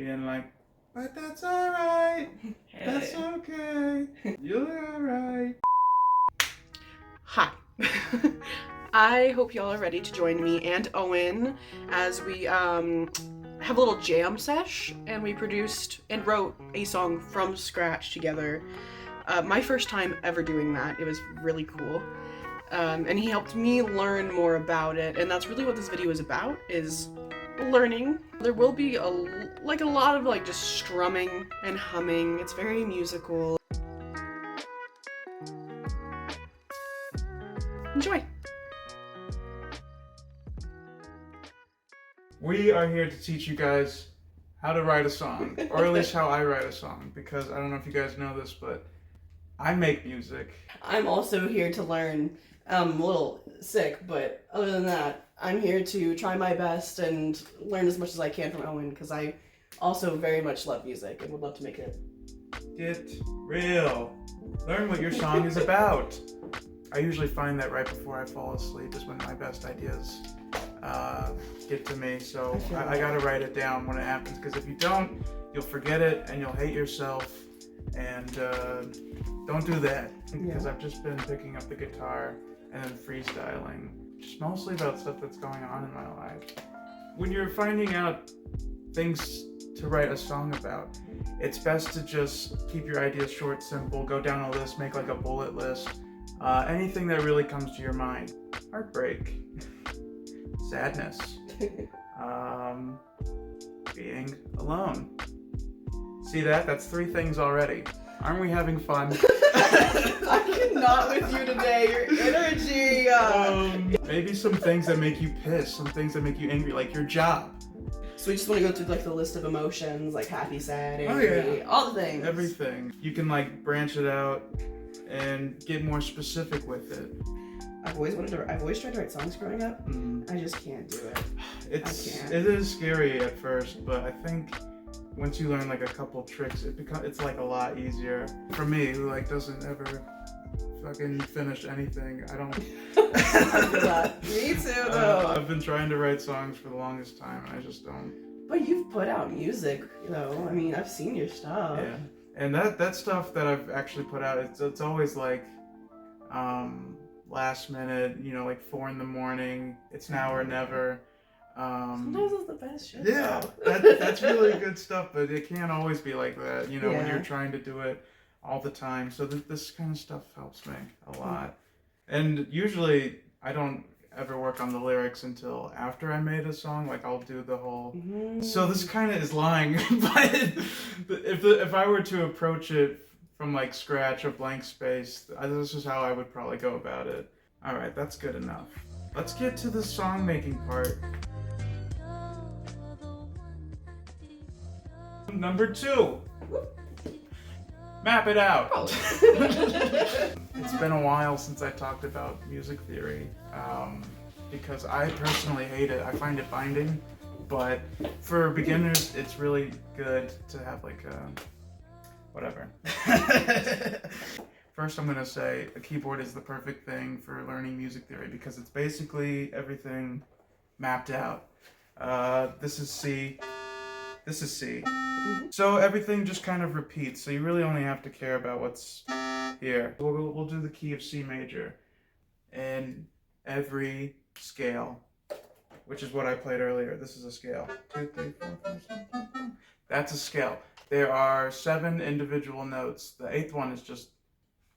being like, but that's alright, that's okay, you're alright. Hi. I hope y'all are ready to join me and Owen as we have a little jam sesh, and we produced and wrote a song from scratch together. My first time ever doing that. It was really cool. And he helped me learn more about it, and that's really what this video is about, is learning. There will be a lot of just strumming and humming. It's very musical. Enjoy. We are here to teach you guys how to write a song, or at least how I write a song, because I don't know if you guys know this, but I make music. I'm also here to learn. I'm a little sick, but other than that, I'm here to try my best and learn as much as I can from Owen, because I also very much love music and would love to make it. Get real. Learn what your song is about. I usually find that right before I fall asleep is when my best ideas get to me, so I gotta write it down when it happens, because if you don't, you'll forget it and you'll hate yourself, and don't do that, because I've just been picking up the guitar and then freestyling, just mostly about stuff that's going on in my life. When you're finding out things to write a song about, it's best to just keep your ideas short, simple, go down a list, make like a bullet list, anything that really comes to your mind. Heartbreak, sadness, being alone. See that? That's 3 things already. Aren't we having fun? I cannot with you today. Your energy. Maybe some things that make you pissed, some things that make you angry, like your job. So we just want to go through the list of emotions, like happy, sad, angry, all the things. Everything. You can branch it out and get more specific with it. I've always tried to write songs growing up. I just can't do it. It is scary at first, but I think once you learn a couple tricks, it's a lot easier. For me, who doesn't ever fucking finish anything, I don't. Me too, though. I've been trying to write songs for the longest time, and I just don't. But you've put out music, though. I mean, I've seen your stuff. Yeah, and that stuff that I've actually put out, it's always last minute, 4 a.m, it's now or never. Sometimes it's the best shit. Yeah, that's really good stuff, but it can't always be like that, when you're trying to do it all the time. So this kind of stuff helps me a lot. And usually I don't ever work on the lyrics until after I made a song. I'll do the whole. So this kind of is lying, but if I were to approach it from scratch, a blank space, this is how I would probably go about it. All right, that's good enough. Let's get to the song making part. Number 2. Map it out. It's been a while since I talked about music theory, because I personally hate it. I find it binding, but for beginners, it's really good to have whatever. First, I'm gonna say a keyboard is the perfect thing for learning music theory, because it's basically everything mapped out. This is C. This is C. So everything just kind of repeats, so you really only have to care about what's here. We'll do the key of C major in every scale, which is what I played earlier. This is a scale. 2, 3, 4, 5, 6, 7. That's a scale. There are 7 individual notes. The 8th one is just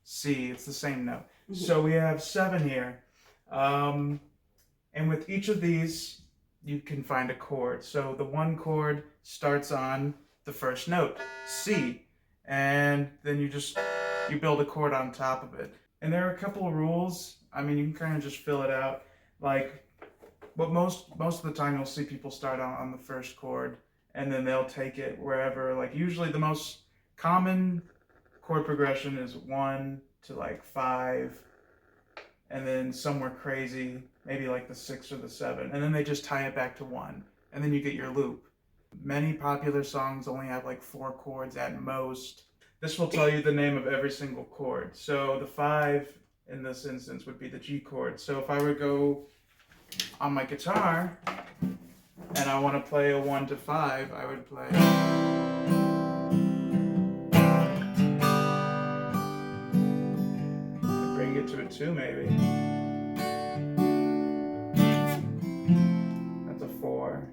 C. It's the same note. So we have 7 here. And with each of these, you can find a chord. So the one chord starts on the first note, C, and then you build a chord on top of it. And there are a couple of rules. I mean, you can kind of just fill it out. But most of the time you'll see people start on the first chord, and then they'll take it wherever. Usually the most common chord progression is 1 to 5, and then somewhere crazy, maybe the 6 or the 7, and then they just tie it back to 1, and then you get your loop. Many popular songs only have 4 chords at most. This will tell you the name of every single chord. So the 5 in this instance would be the G chord. So if I were to go on my guitar, and I want to play a 1 to 5, I would play. Bring it to a 2 maybe. That's a 4.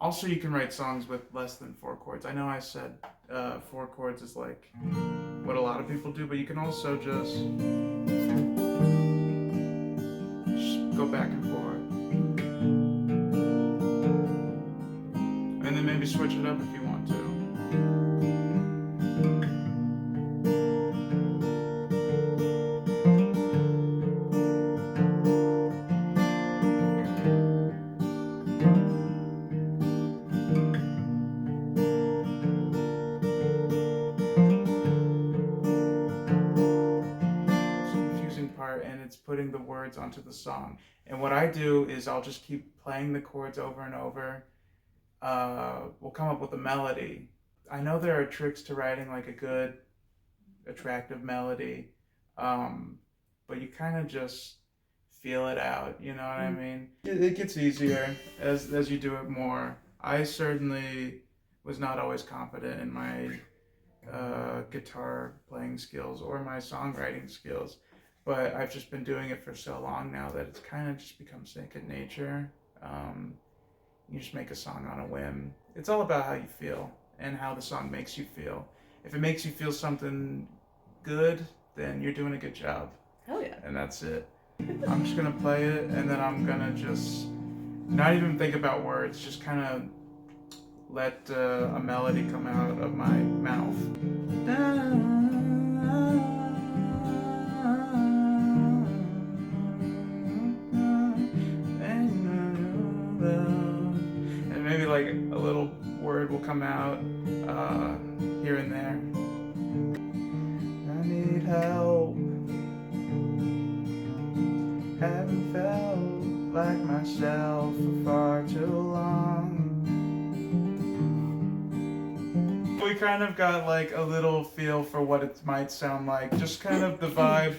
Also, you can write songs with less than 4 chords. I know I said 4 chords is like what a lot of people do, but you can also just go back and forth. And then maybe switch it up if you want to. Part, and it's putting the words onto the song. And what I do is I'll just keep playing the chords over and over. We'll come up with a melody. I know there are tricks to writing like a good, attractive melody, but you kind of just feel it out, you know what I mean? It gets easier as you do it more. I certainly was not always confident in my guitar playing skills or my songwriting skills. But I've just been doing it for so long now that it's kind of just become second nature. You just make a song on a whim. It's all about how you feel and how the song makes you feel. If it makes you feel something good, then you're doing a good job. Hell yeah. And that's it. I'm just going to play it, and then I'm going to just not even think about words, just kind of let a melody come out of my mouth. And maybe like a little word will come out here and there. I need help. Haven't felt like myself for far too long. We kind of got like a little feel for what it might sound like, just kind of the vibe.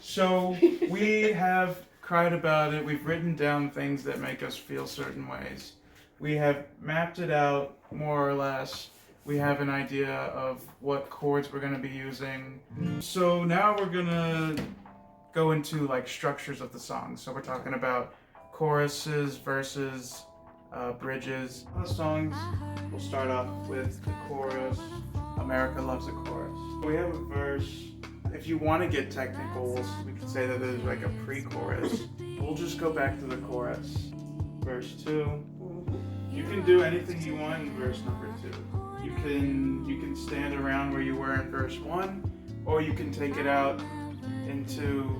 So we have cried about it. We've written down things that make us feel certain ways. We have mapped it out more or less. We have an idea of what chords we're going to be using. So now we're going to go into like structures of the song. So we're talking about choruses, verses, bridges. The songs will start off with the chorus. America loves a chorus. We have a verse. If you want to get technical, we could say that there's like a pre-chorus. We'll just go back to the chorus. Verse 2. You can do anything you want in verse number 2. You can stand around where you were in verse 1, or you can take it out into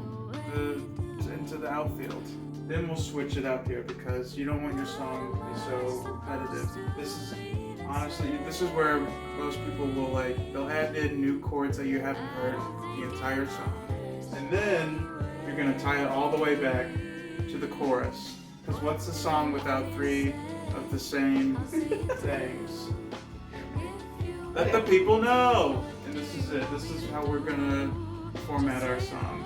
the outfield. Then we'll switch it up here because you don't want your song to be so repetitive. This is where most people will they'll add in new chords that you haven't heard the entire song. And then you're gonna tie it all the way back to the chorus. Because what's a song without 3 of the same things? Let the people know! And this is it. This is how we're gonna format our song.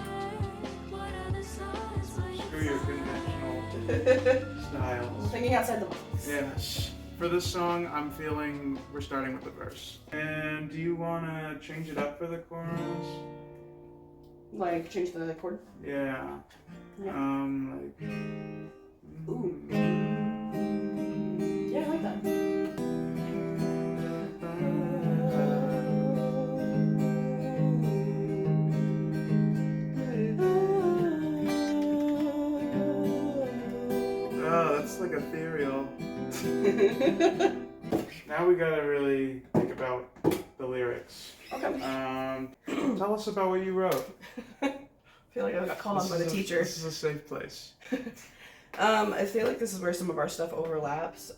Screw your conventional styles. Thinking outside the box. Yes. For this song, I'm feeling we're starting with the verse. And do you want to change it up for the chorus? Like change the chord? Yeah. Ooh. Yeah, I like that. Oh, that's like ethereal. Now we gotta really think about the lyrics. Okay. Tell us about what you wrote. I feel like I got called on by the teacher. This is a safe place. I feel like this is where some of our stuff overlaps.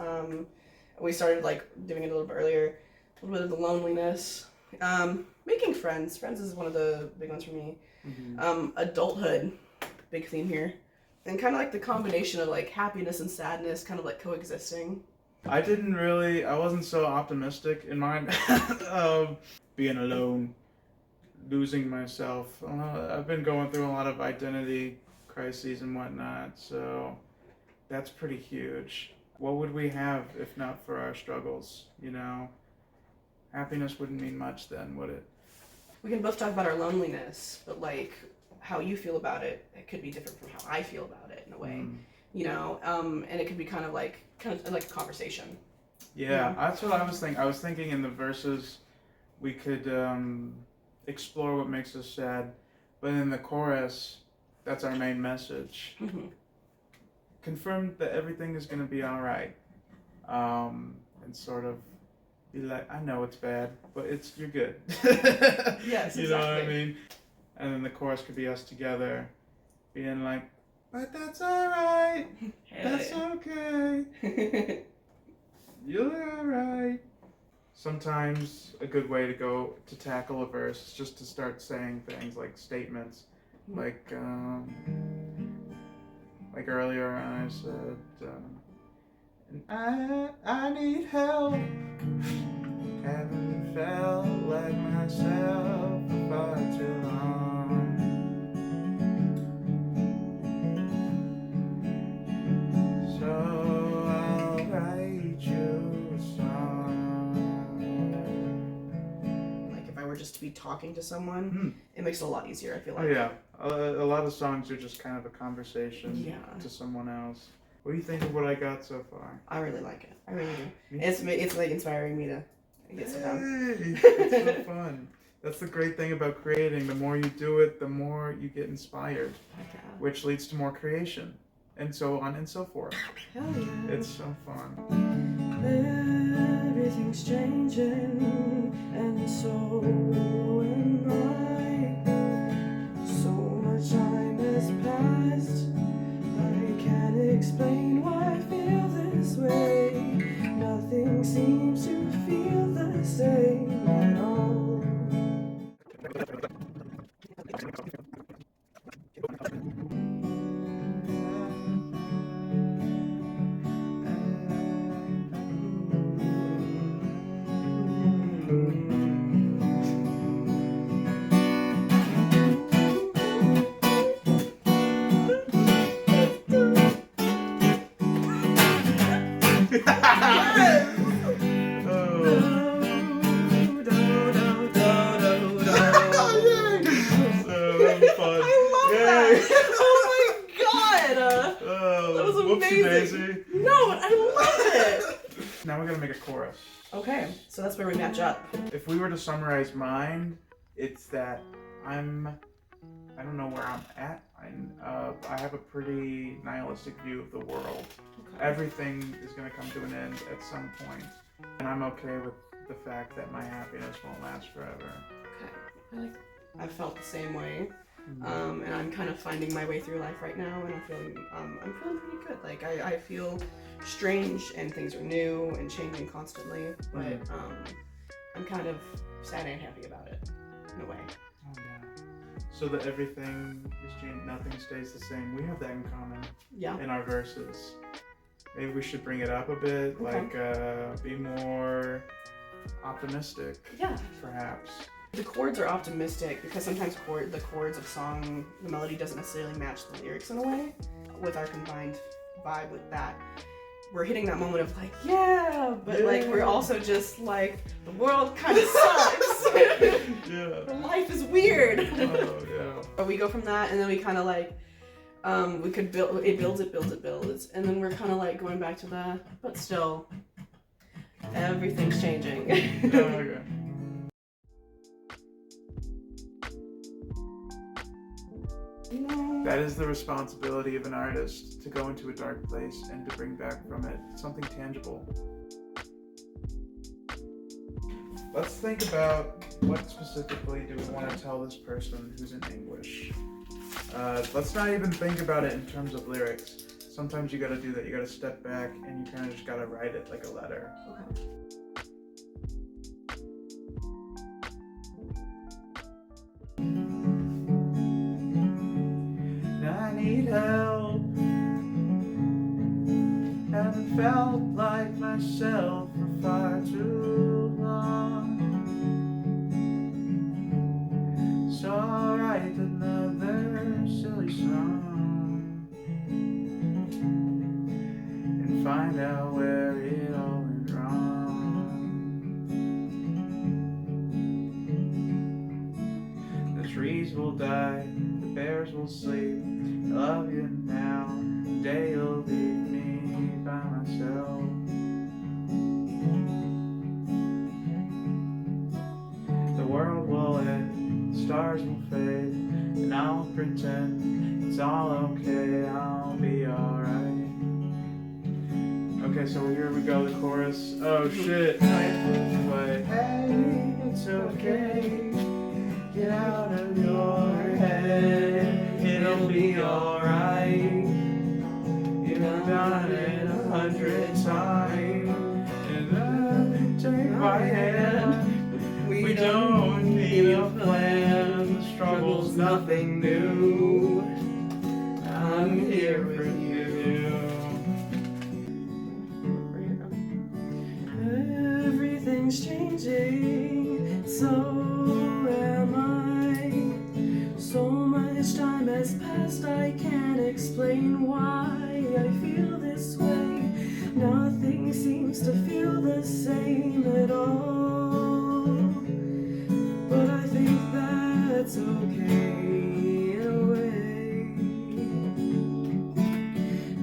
We started doing it a little bit earlier. A little bit of the loneliness. Making friends. Friends is one of the big ones for me. Mm-hmm. Adulthood, big theme here. And kind of like the combination of happiness and sadness kind of coexisting. I wasn't so optimistic in mine. Being alone, losing myself. I've been going through a lot of identity crises and whatnot, so that's pretty huge. what would we have if not for our struggles? You know, happiness wouldn't mean much then, would it? We can both talk about our loneliness, but like how you feel about it, it could be different from how I feel about it in a way. You know, and it could be kind of like a conversation. Yeah, that's what I was thinking. I was thinking in the verses we could explore what makes us sad, but in the chorus, that's our main message. Confirm that everything is going to be all right, and sort of be like, I know it's bad, but you're good. Yes, you know what I mean? And then the chorus could be us together, being like, but that's all right. That's okay. You're all right. Sometimes a good way to tackle a verse is just to start saying things like statements, like earlier I said, and I need help. Haven't felt like myself for far too long. So I'll write you a song. Like if I were just to be talking to someone, it makes it a lot easier, I feel like. Oh yeah, a lot of songs are just kind of a conversation to someone else. What do you think of what I got so far? I really like it. I really do. It's like inspiring me to get some down. It's so fun. That's the great thing about creating. The more you do it, the more you get inspired, which leads to more creation, and so on and so forth. Hell yeah. It's so fun. Everything's changing, and so am I. So much time has passed. I can't explain why I feel this way. Nothing seems to feel the same at all. Daisy. No, I love it. Now we're gonna make a chorus. Okay, so that's where we match up. If we were to summarize mine, it's that I don't know where I'm at. I have a pretty nihilistic view of the world. Okay. Everything is gonna come to an end at some point, and I'm okay with the fact that my happiness won't last forever. Okay, I've felt the same way. And I'm kind of finding my way through life right now, and I'm feeling pretty good. Like I feel strange, and things are new and changing constantly, but I'm kind of sad and happy about it in a way. Oh yeah. So that everything is changed, nothing stays the same. We have that in common. Yeah. In our verses, maybe we should bring it up a bit, like be more optimistic. Yeah. Perhaps. The chords are optimistic because sometimes the chords of song, the melody doesn't necessarily match the lyrics in a way. With our combined vibe with that, we're hitting that moment of like, yeah, but like we're also just like, the world kind of sucks. Life is weird. Oh yeah. But we go from that, and then we kind of like, we could build, it builds, and then we're kind of like going back to the, but still, everything's changing. Okay. That is the responsibility of an artist, to go into a dark place and to bring back from it something tangible. Let's think about what specifically do we want to tell this person who's in anguish. Let's not even think about it in terms of lyrics. Sometimes you gotta do that. You gotta step back and you kind of just gotta write it like a letter. Okay. I need help. Haven't felt like myself for far too long. So I'll write another silly song and find out trees will die, the bears will sleep. I love you now, the day you'll leave me by myself. The world will end, the stars will fade, and I'll pretend it's all okay, I'll be alright. Okay, so here we go, the chorus. Oh shit. But hey, it's okay. Get out of your head. It'll be alright. You've done it 100 times. And then take my hand. We don't need a plan. The struggle's nothing new. I'm here for you. Everything's changing, so am I. So much time has passed, I can't explain why I feel this way. Nothing seems to feel the same at all. But I think that's okay in a way.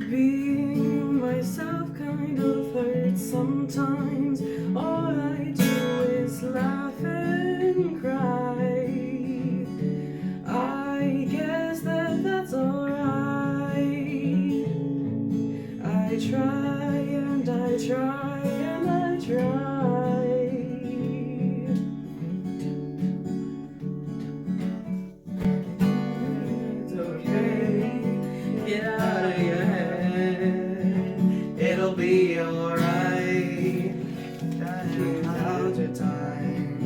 Being myself kind of hurts sometimes. All I do is laugh and cry. I guess that's alright. I try and I try and I try. It's okay, get out of your head. It'll be alright. Out your time.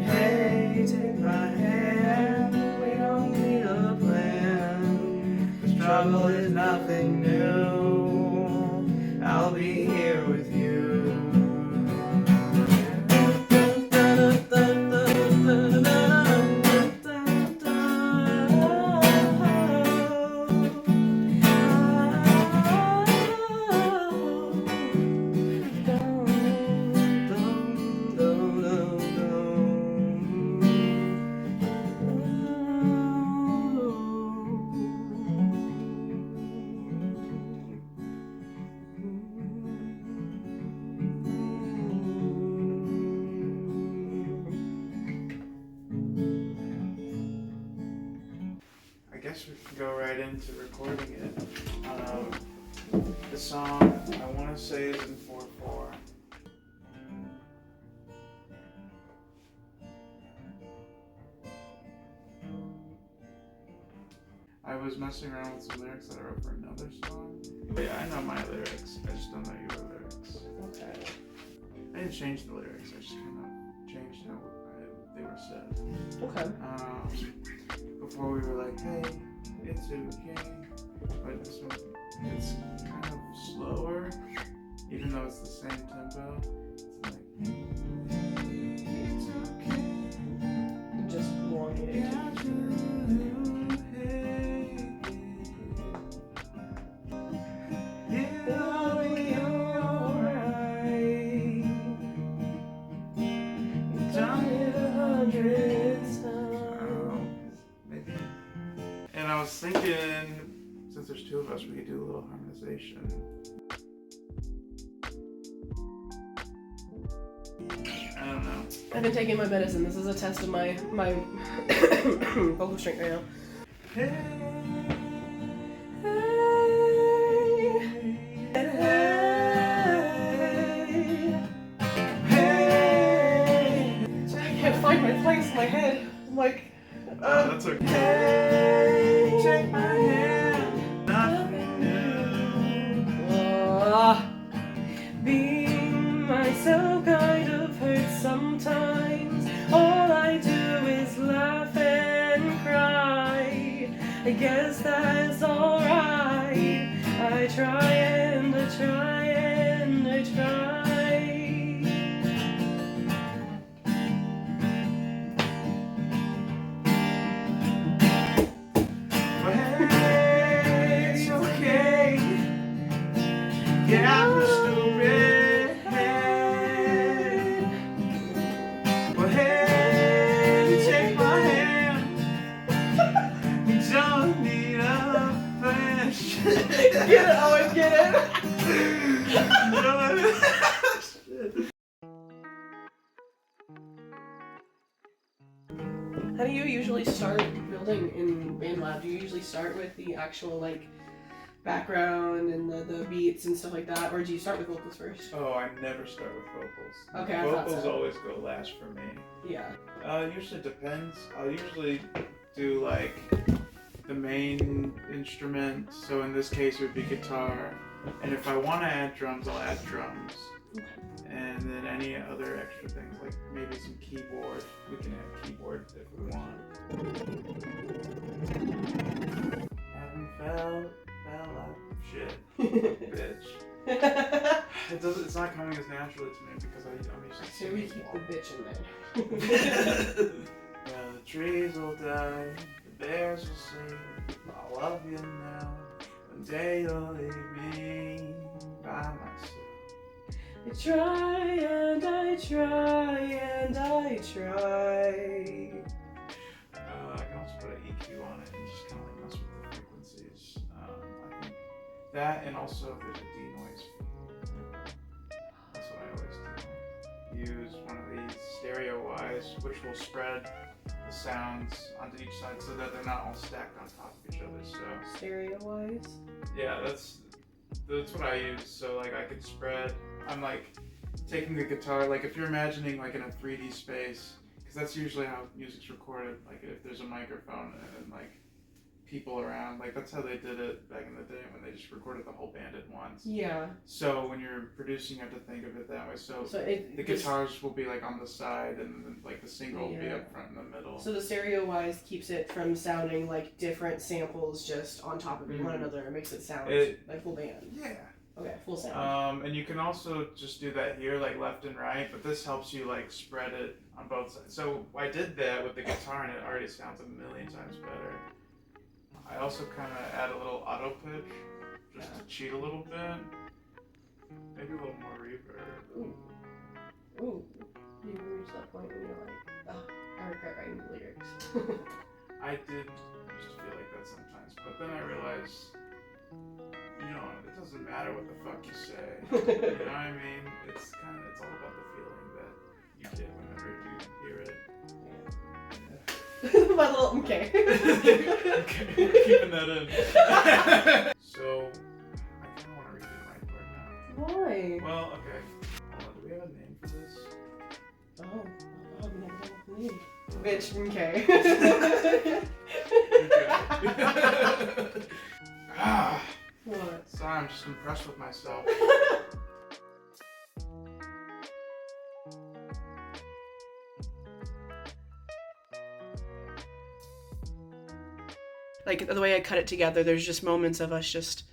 Hey, take my hand. We don't need a plan. The struggle is nothing new. I'll be here with you. I guess we can go right into recording it. The song, I want to say, is in 4/4. I was messing around with some lyrics that I wrote for another song. But yeah, I know my lyrics. I just don't know your lyrics. Okay. I didn't change the lyrics. I just kind of changed how they were said. Okay. Before we were like, hey, it's okay. But this one, it's kind of slower, even though it's the same tempo. It's like, it's okay. Just elongated. I was thinking, since there's two of us, we could do a little harmonization. I don't know. I've been taking my medicine. This is a test of my vocal strength right now. Hey, hey, I can't find my place in my head. I'm like, that's okay. Hey, take my hand. Nothing new. Being myself kind of hurts sometimes. All I do is laugh and cry. I guess that's alright. I try and I try and I try. Get out the stupid head. Well, hey, take my hand. How do you usually start building in BandLab? Do you usually start with the actual like background and the beats and stuff like that, or do you start with vocals first? Oh, I never start with vocals. Okay, I thought vocals so. always go last for me. Yeah. Usually depends. I'll usually do like the main instrument. So in this case, it would be guitar. And if I want to add drums, I'll add drums. Okay. And then any other extra things, like maybe some keyboard. We can add keyboard if we want. Haven't felt like shit, bitch. It's not coming as naturally to me because I'm used to So we keep the bitch in there. Well, the trees will die, the bears will sing. I'll love you now. One day you'll leave me by myself. I try and I try and I try. I can also put an EQ on it and just kind of like mess with the frequencies. I think that, and also there's a denoise. That's what I always do. Use one of these stereo wise, which will spread the sounds onto each side so that they're not all stacked on top of each other. So Stereo wise? yeah, that's what I use. So like I could spread. I'm like taking the guitar, like if you're imagining like in a 3D space, because that's usually how music's recorded. Like if there's a microphone and like people around, like that's how they did it back in the day when they just recorded the whole band at once. Yeah. So when you're producing, you have to think of it that way. So the guitars will be like on the side, and then, like the single will be up front in the middle. So the stereo wise keeps it from sounding like different samples just on top of one another. It makes it sound like full band. Yeah. Okay, full sound. And you can also just do that here, like left and right, but this helps you like spread it on both sides. So I did that with the guitar, and it already sounds a million times better. I also kind of add a little auto pitch, just to cheat a little bit. Maybe a little more reverb. Ooh. Ooh. You reach that point when you're like, oh, I regret writing the lyrics. I did used to feel like that sometimes, but then I realized, you know, it doesn't matter what the fuck you say. You know what I mean? It's all about the feeling that you get whenever you hear it. My little okay. Okay, we're keeping that in. So, I kind of want to redo the right part now. Why? Well, okay. Hold on, do we have a name for this? Oh, we never know what the name. Bitch, okay. What? Sorry, I'm just impressed with myself. Like the way I cut it together, there's just moments of us just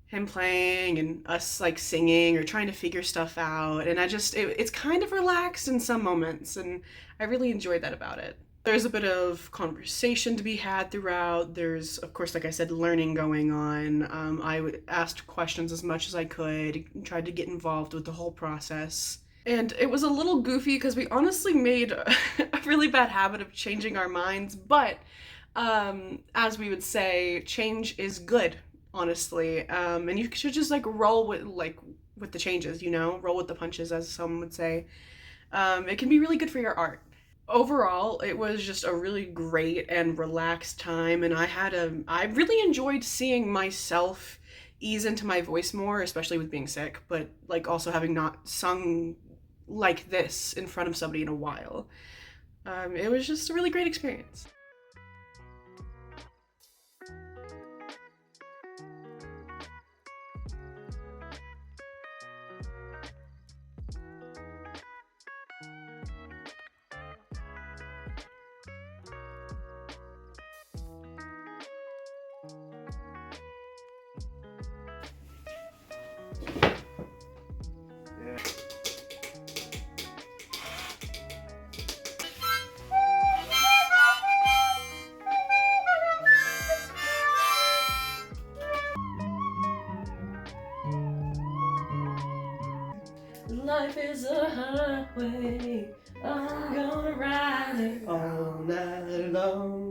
him playing and us like singing or trying to figure stuff out, and it's kind of relaxed in some moments, and I really enjoyed that about it. There's a bit of conversation to be had throughout. There's, of course, like I said, learning going on. I asked questions as much as I could, tried to get involved with the whole process. And it was a little goofy because we honestly made a really bad habit of changing our minds, but as we would say, change is good, honestly. And you should just like roll with the changes, you know, roll with the punches, as some would say. It can be really good for your art. Overall, it was just a really great and relaxed time, and I really enjoyed seeing myself ease into my voice more, especially with being sick, but like also having not sung like this in front of somebody in a while. It was just a really great experience. Life is a highway, I'm gonna ride it all night long.